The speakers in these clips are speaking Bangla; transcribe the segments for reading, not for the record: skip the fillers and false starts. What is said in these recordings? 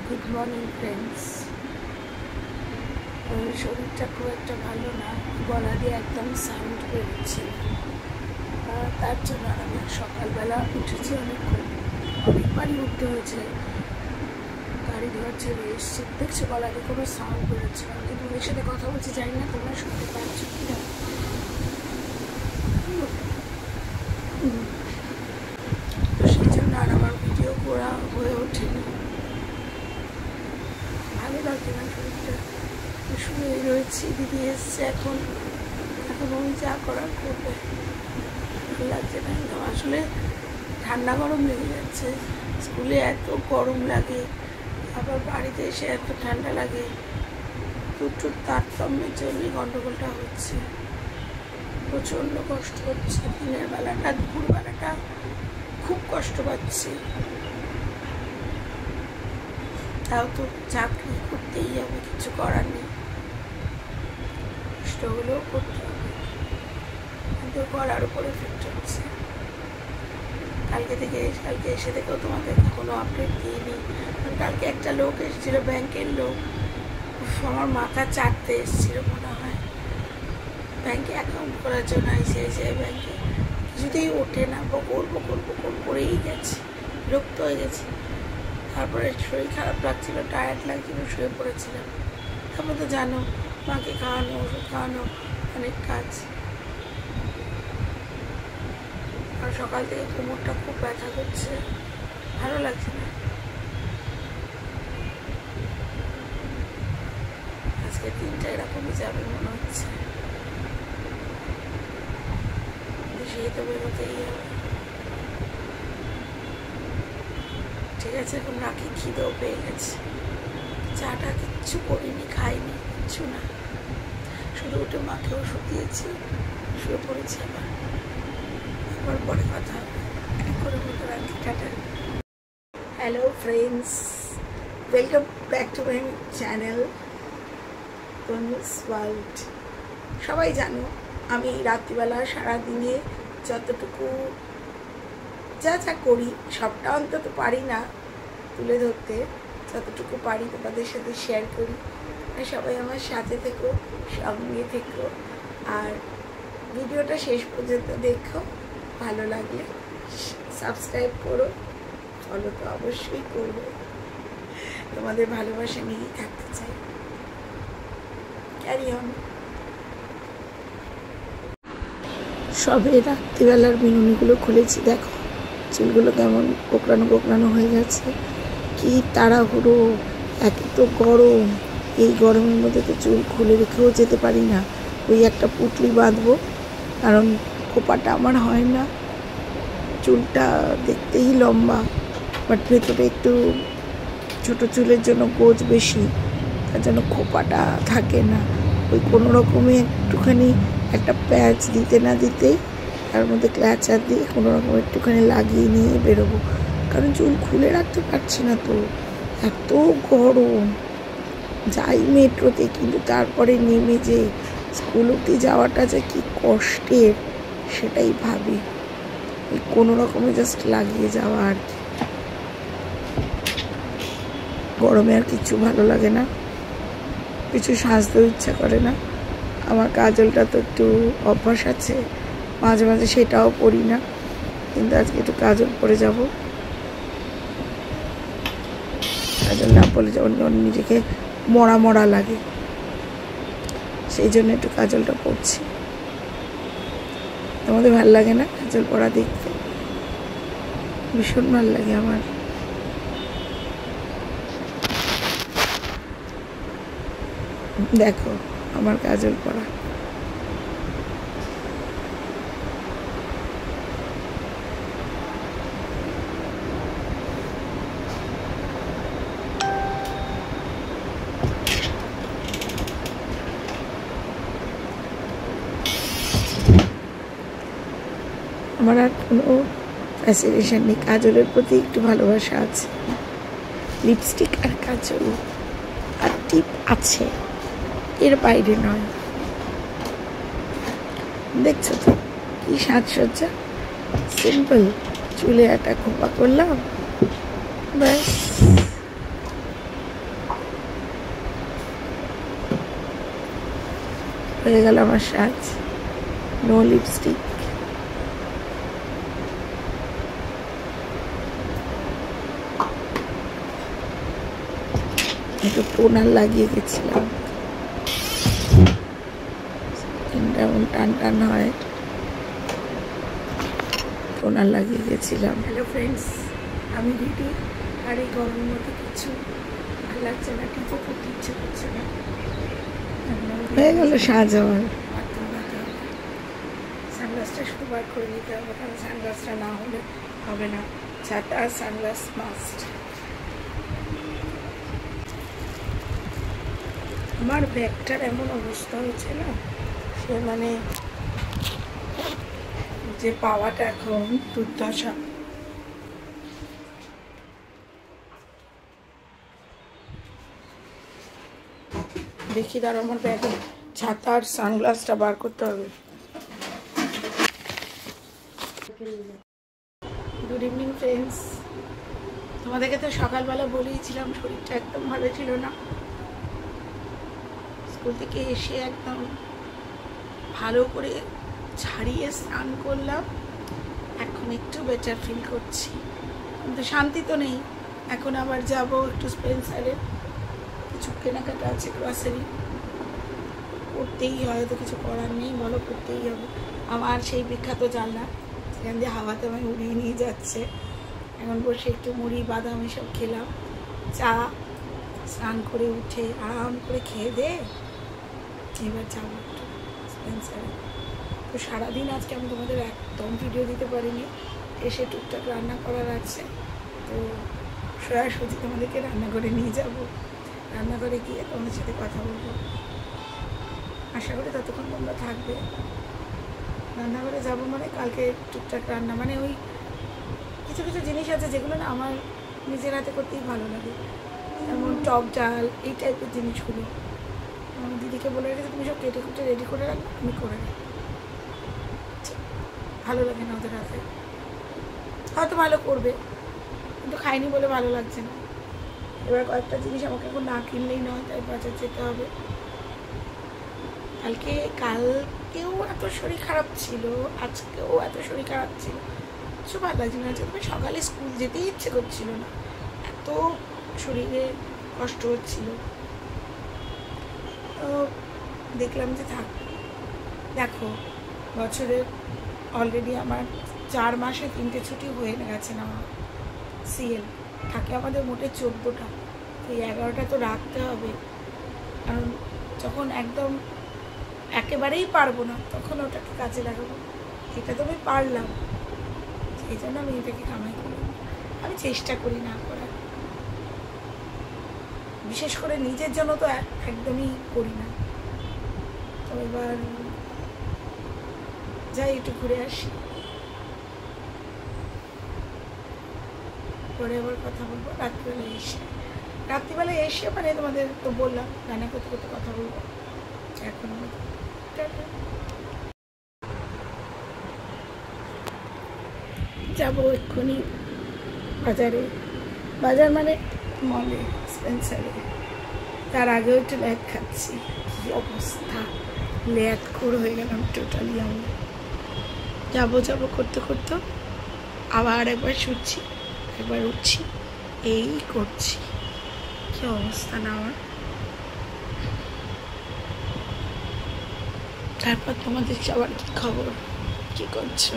Good morning friends. শরীরটা খুব একটা ভালো না, গলা দিয়ে একদম সাউন্ড বেরোচ্ছে। তার জন্য আমি সকালবেলা উঠেছি অনেকবারই উঠতে হয়েছে, গাড়ি ধোয়ার ছেড়ে এসছি। দেখছি গলা দিয়ে কোনো সাউন্ড বেরোচ্ছে না, কিন্তু ওর সাথে কথা বলছি, জানি না তোমরা শুনতে পাচ্ছ কি না। তো সেই জন্য আর আমার ভিডিও করা হয়ে ওঠেনি। ভালো লাগে না শরীরটা, শুয়ে রয়েছি। দিদি এসছে এখন আমি যা করার করবে। ভালো লাগছে না একদম, আসলে ঠান্ডা গরম লেগে যাচ্ছে। স্কুলে এত গরম লাগে, আবার বাড়িতে এসে এত ঠান্ডা লাগে। দুটোর তারতম্যের জন্যই গন্ডগোলটা হচ্ছে। প্রচণ্ড কষ্ট হচ্ছে, দিনের বেলাটা দুপুরবেলাটা খুব কষ্ট পাচ্ছি। তাও তো চাকরি করতেই হবে, কিছু করার নেই, কষ্ট হলেও করতে হবে, কিন্তু করার উপরে এফেক্ট হচ্ছে। কালকে এসে থেকেও তোমাদেরকে কোনো আপডেট দিইনি। কালকে একটা লোক এসেছিল, ব্যাংকের লোক, আমার মাথা চাটতে এসেছিল মনে হয়। ব্যাংকে অ্যাকাউন্ট করার জন্য আইসিআইসিআই ব্যাংকে কিছুতেই ওঠে না, বকর করেই গেছে, বিরক্ত হয়ে গেছে। তারপরে শরীর খারাপ লাগছিল, টায়ার্ড লাগছিল, শুয়ে পড়েছিলাম। তারপর তো জানো, মাকে খাওয়ানো, ওষুধ খাওয়ানো, অনেক কাজ। আর সকাল থেকে কোমরটা খুব ব্যথা করছে, ভালো লাগছে না। আজকে দিনটা এরকমই যাবে মনে হচ্ছে, সেই তো বেরোতেই হবে। ঠিক আছে, এখন রাখি, খিদেও পেয়ে গেছে। চাটা কিচ্ছু করিনি, খাইনি, কিচ্ছু না, শুধু উঠে মাকে ওষুধ দিয়েছি, শুয়ে পড়েছি। আবার পরে কথা হবে, করে মতো রাখি, tata. Hello friends, welcome back to my channel Tanu's world. সবাই জানো আমি রাত্রিবেলা সারাদিনে যতটুকু যা করি, সবটা অন্তত পারি না তুলে ধরতে, যতটুকু পারি তোমাদের সাথে শেয়ার করি। আর সবাই আমার সাথে থেকো, সঙ্গে থেকো, আর ভিডিওটা শেষ পর্যন্ত দেখো। ভালো লাগলে সাবস্ক্রাইব করো, ফলো তো অবশ্যই করবো। তোমাদের ভালোবাসা নিয়েই থাকতে চাই। Carry on. সবে রাত্রিবেলার বিনুনিগুলো খুলেছি, দেখো চুলগুলো কেমন কোকড়ানো হয়ে গেছে। কি তাড়াহুড়ো, একে তো গরম, এই গরমের মধ্যে তো চুল খুলে রেখেও যেতে পারি না। ওই একটা পুটলি বাঁধবো, কারণ খোপাটা আমার হয় না। চুলটা দেখতেই লম্বা, বাট ভেতরে একটু ছোট চুলের জন্য গোজ বেশি, তার জন্য খোপাটা থাকে না। ওই কোনো রকমে একটুখানি একটা প্যাচ দিতে না দিতেই তার মধ্যে ক্ল্যাচার দিয়ে কোনো রকম একটুখানি লাগিয়ে নিয়ে বেরোবো, কারণ চুল খুলে রাখতে পারছি না তো, এত গরম। যাই মেট্রোতে, কিন্তু তারপরে নেমে যে স্কুল অবধি যাওয়াটা যে কি কষ্টের সেটাই ভাবি। ওই কোনো রকমে জাস্ট লাগিয়ে যাওয়া আর কি। গরমে আর কিছু ভালো লাগে না, কিছু সাজতেও ইচ্ছা করে না। আমার কাজলটা তো একটু অভ্যাস আছে, মাঝে মাঝে সেটাও পরি না, কিন্তু আজকে একটু কাজল পরে যাব। কাজল না পরে যেমন নিজেকে মরা লাগে, সেই জন্য একটু কাজলটা পরছি। তোমাদের ভালো লাগে না কাজল পরা দেখতে? ভীষণ ভালো লাগে আমার। দেখো আমার কাজল পরা। আমার আর কোনো ফ্যাসিনেশন নেই, কাজলের প্রতি একটু ভালোবাসা আছে। লিপস্টিক আর কাজল আর টিপ আছে, এর বাইরে নয়। দেখছো তো কি সাজসজ্জা, সিম্পল। চুলে একটা খোপা করলাম, ব্যাস। হয়ে গেল আমার সাজ, নো লিপস্টিক। একটু টোনার লাগিয়ে গেছিলাম, এমন টান টান হয়, টোনার লাগিয়ে গেছিলাম। হ্যালো ফ্রেন্ডস, আমি রেডি। আর এই গরমের মধ্যে কিছু ভালো লাগছে না, টিপও করতে ইচ্ছে করছে না। হয়ে গেল সাজ আমার। সানগ্লাসটা শুধু বার করে নিতে হবে, কারণ সানগ্লাসটা না হলে হবে না। ছাতা আর সানগ্লাস মাস্ট। আমার ব্যাগটার এমন অবস্থা হয়েছে না, সে মানে যে পাওয়াটা এখন দুর্দশা। দেখি দাঁড়ো, আমার ব্যাগে ছাতা আর সানগ্লাসটা বার করতে হবে। Good evening friends. তোমাদেরকে তো সকালবেলা বলেইছিলাম শরীরটা একদম ভালো ছিল না। স্কুল থেকে এসে একদম ভালো করে ছাড়িয়ে স্নান করলাম, এখন একটু বেটার ফিল করছি, কিন্তু শান্তি তো নেই। এখন আবার যাব একটু স্পেন্সারে, কিছু কেনাকাটা আছে, গ্রসারি করতেই হয়, তো কিছু করার নেই, বলো করতেই হবে। আমার সেই বিখ্যাত জানলা, সেখান দিয়ে হাওয়াতে আমি উড়িয়ে নিয়ে যাচ্ছে। এখন বসে একটু মুড়ি বাদাম এসব খেলাম, চা, স্নান করে উঠে আরাম করে খেয়ে দে এবার যাবো একটু স্পেন্সারে। তো সারাদিন আজকে আমি তোমাদের একদম ভিডিও দিতে পারিনি, এসে টুকটাক রান্না করার আছে, তো সোজাসুজি তোমাদেরকে রান্না করে নিয়ে যাব। রান্নাঘরে গিয়ে তোমাদের সাথে কথা বলবো, আশা করি ততক্ষণ তোমরা থাকবে। রান্নাঘরে যাবো মানে কালকে টুকটাক রান্না, মানে ওই কিছু কিছু জিনিস আছে যেগুলো না আমার নিজের হাতে করতেই ভালো লাগে, যেমন টক ডাল, এই টাইপের জিনিসগুলো। আমি দিদিকে বলে রেখেছি তুমি সব কেটে কুটে রেডি করে রাখবে, আমি করে রাখি। ভালো লাগে না ওদের হাতে, হয়তো ভালো করবে কিন্তু খাইনি বলে ভালো লাগছে না। এবার কয়েকটা জিনিস আমাকে এখন না কিনলেই নয়, তাই বাজার যেতে হবে। কালকেও এত শরীর খারাপ ছিল, আজকেও এত শরীর খারাপ ছিল, কিছু ভালো লাগছিল না। তবে সকালে স্কুল যেতেই ইচ্ছে করছিল না, এত শরীরে কষ্ট হচ্ছিল। তো দেখলাম যে থাক, দেখো বছরের অলরেডি আমার 4 মাসে 3টে ছুটি হয়ে গেছে না। সিএল থাকে আমাদের মোটে 14টা, এই 11টা তো রাখতে হবে, কারণ যখন একদম একেবারেই পারবো না তখন ওটাকে কাজে লাগাবো। এটা তো আমি পারলাম, সেই জন্য আমি এটাকে কামাই করি, আমি চেষ্টা করি না করার। বিশেষ করে নিজের জন্য তো একদমই করি না। তো এবার যাই একটু ঘুরে আসি, পরে আবার কথা বলবো রাত্রিবেলায় এসে মানে তোমাদের তো বললাম রান্না করতে করতে কথা বলবো। এখন যাবো এক্ষুনি বাজারে, বাজার মানে মলে, স্পেন্সারে। তার আগেও একটু ল্যাদ খাচ্ছি, কি অবস্থা, ল্যাদ খোর হয়ে গেলাম টোটালি। আমি যাবো করতে করতে আবার একবার শুচ্ছি, একবার উঠছি, এই করছি, কি অবস্থা না আমার। তারপর তোমাদের সবার কি খবর, কি করছো?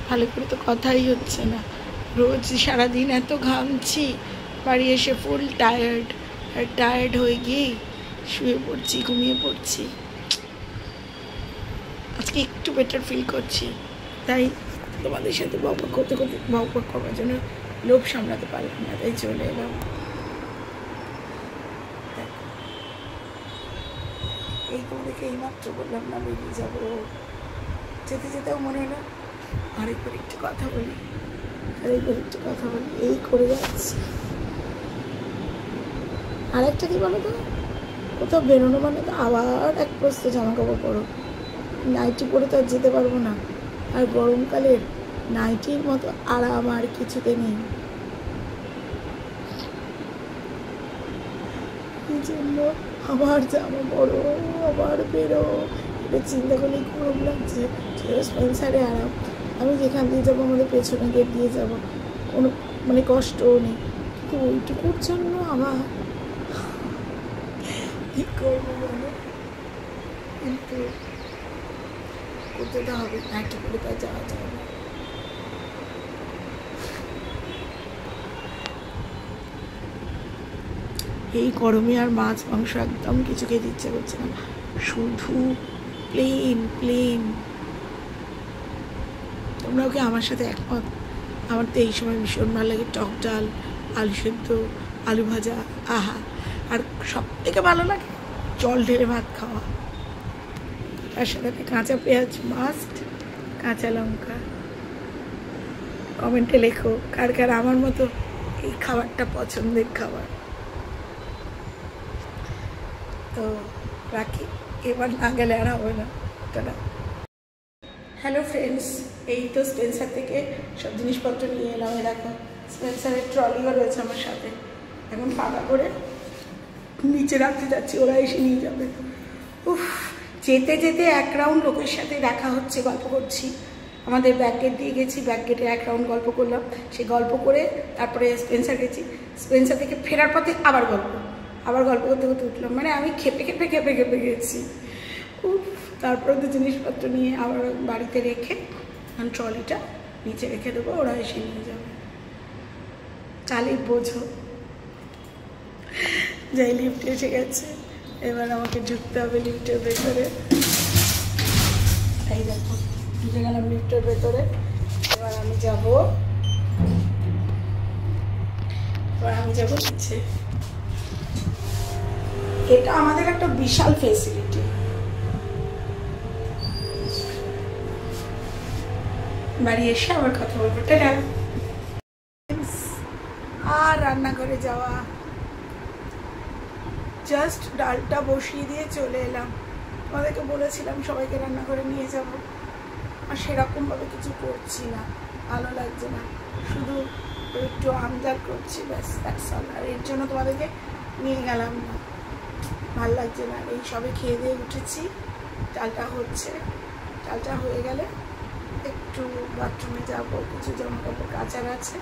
ভালো করে তো কথাই হচ্ছে না, রোজ সারাদিন এত ঘামছি, বাড়ি এসে ফুল টায়ার্ড, আর টায়ার্ড হয়ে গিয়েই শুয়ে পড়ছি, ঘুমিয়ে পড়ছি। আজকে একটু বেটার ফিল করছি, তাই তোমাদের সাথে বকবক করতে করতে বকবক করবার জন্য লোভ সামলাতে পারলাম না, তাই চলে এলাম। এই তোমাদেরকে এইমাত্র বললাম না বেরিয়ে যাবো, যেতে যেতেও মনে হলো আরেকবার একটু কথা বলি, এই করে যাচ্ছি। আর একটা কি বলো তো, কোথাও বেরোনো মানে তো আবার এক প্রস্ত জামা কাপড় পরো, নাইটি পরে তো আর যেতে পারবো না। আর গরমকালের নাইটির মতো আরাম আর কিছুতে নেই। কি জন্য আমার জামা বড়, আবার বেরো, এটা চিন্তা করলে গরম লাগছে। স্পেন্সারে আরাম, আমি যেখান দিয়ে যাবো আমাদের পেছনে গেট দিয়ে যাবো, কোনো মানে কষ্টও নেই, কিন্তু ওইটুকুর জন্য আমার কী করবো বলো, কিন্তু করতে তো হবে, একটা করে তা যাওয়া যাবে না। এই গরমে আর মাছ মাংস একদম কিছু খেতে ইচ্ছে করছে না, শুধু প্লেন প্লেন। তোমরাও কি আমার সাথে একমত? আমার তো এই সময় ভীষণ ভালো লাগে টক ডাল, আলু সেদ্ধ, আলু ভাজা, আহা। আর সব থেকে ভালো লাগে জল ঢেলে ভাত খাওয়া, তার সাথে কাঁচা পেঁয়াজ মাস্ট, কাঁচা লঙ্কা। কমেন্টে লেখো কার কার আমার মতো এই খাবারটা পছন্দের খাবার। তো রাখি, এবার না গেলে আর হবে না। টাটা। হ্যালো ফ্রেন্ডস, এই তো স্পেন্সার থেকে সব জিনিসপত্র নিয়ে এলাম। দেখো স্পেন্সারের ট্রলিও রয়েছে আমার সাথে, এখন ফাঁকা করে নিচে রাখতে যাচ্ছি, ওরা এসে নিয়ে যাবে। উফ, যেতে যেতে এক রাউন্ড লোকের সাথে দেখা হচ্ছে, গল্প করছি। আমাদের ব্যাক গেট দিয়ে গেছি, ব্যাক গেটে এক রাউন্ড গল্প করলাম, সেই গল্প করে তারপরে স্পেন্সার গেছি। স্পেন্সার থেকে ফেরার পথে আবার গল্প করতে করতে উঠলাম, মানে আমি খেপে গেছি। উফ, তারপরে তো জিনিসপত্র নিয়ে আবার বাড়িতে রেখে আমি ট্রলিটা নিচে রেখে দেবো, ওরা এসে নিয়ে যাবে। চালিয়ে বোঝো, যাই লিফট এসে গেছে, এবার আমাকে ঢুকতে হবে লিফটের ভেতরে। এই দেখো ঢুকে গেলাম লিফটের ভেতরে। এবার আমি যাবো নিচে। এটা আমাদের একটা বিশাল ফেসিলিটি। বাড়ি এসে আবার কথা বলবো। টাটা। আর রান্নাঘরে যাওয়া, জাস্ট ডালটা বসিয়ে দিয়ে চলে এলাম। তোমাদেরকে বলেছিলাম সবাইকে রান্না করে নিয়ে যাব, আর সেরকমভাবে কিছু করছি না, ভালো লাগছে না, শুধু একটু আমজাদ করছি, ব্যাস দ্যাটস অল। আর এর জন্য তোমাদেরকে নিয়ে গেলাম না, ভালো লাগছে না। এই সবে খেয়ে দিয়ে উঠেছি, চালটা হচ্ছে, চালটা হয়ে গেলে একটু বাথরুমে যাবো, কিছু জামা কাপড় কাচার আছে,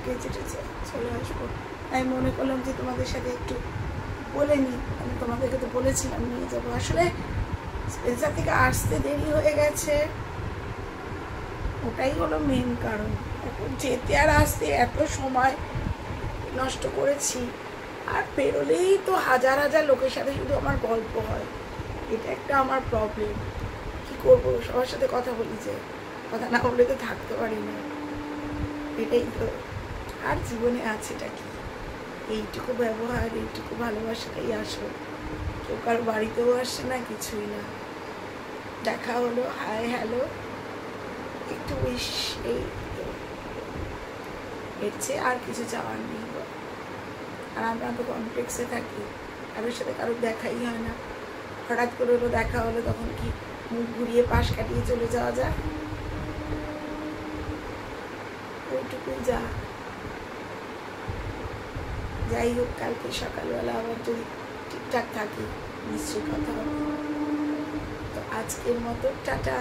কেচে টেচে চলে আসবো। তাই মনে করলাম যে তোমাদের সাথে একটু বলে নিই। আমি তোমাদেরকে তো বলেছিলাম নিয়ে যাবো, আসলে স্পেন্সার থেকে আসতে দেরি হয়ে গেছে, ওটাই হলো মেন কারণ। এখন যেতে আর আসতে এত সময় নষ্ট করেছি, আর বেরোলেই তো হাজার হাজার লোকের সাথে শুধু আমার গল্প হয়, এটা একটা আমার প্রবলেম। কি করবো, সবার সাথে কথা বলি, যে কথা না বললে তো থাকতে পারি না, এটাই তো। আর জীবনে আছেটা কি, এইটুকু ব্যবহার, এইটুকু ভালোবাসাটাই আসল। কেউ কারো বাড়িতেও আসছে না, কিছুই না, দেখা হলো, হাই হ্যালো, একটু উইশ, এই এর চেয়ে আর কিছু চাওয়ার নেই। আর আমরা তো কমপ্লেক্সে থাকি, কারোর সাথে কারোর দেখাই হয় না। হঠাৎ করে হলো দেখা হলো, তখন কি মুখ ঘুরিয়ে পাশ কাটিয়ে চলে যাওয়া যায়? ওইটুকুই যা। যাই হোক, কালকে সকালবেলা আবার যদি ঠিকঠাক থাকি নিশ্চয়ই কথা হবে। তো আজকের মতো টাটা।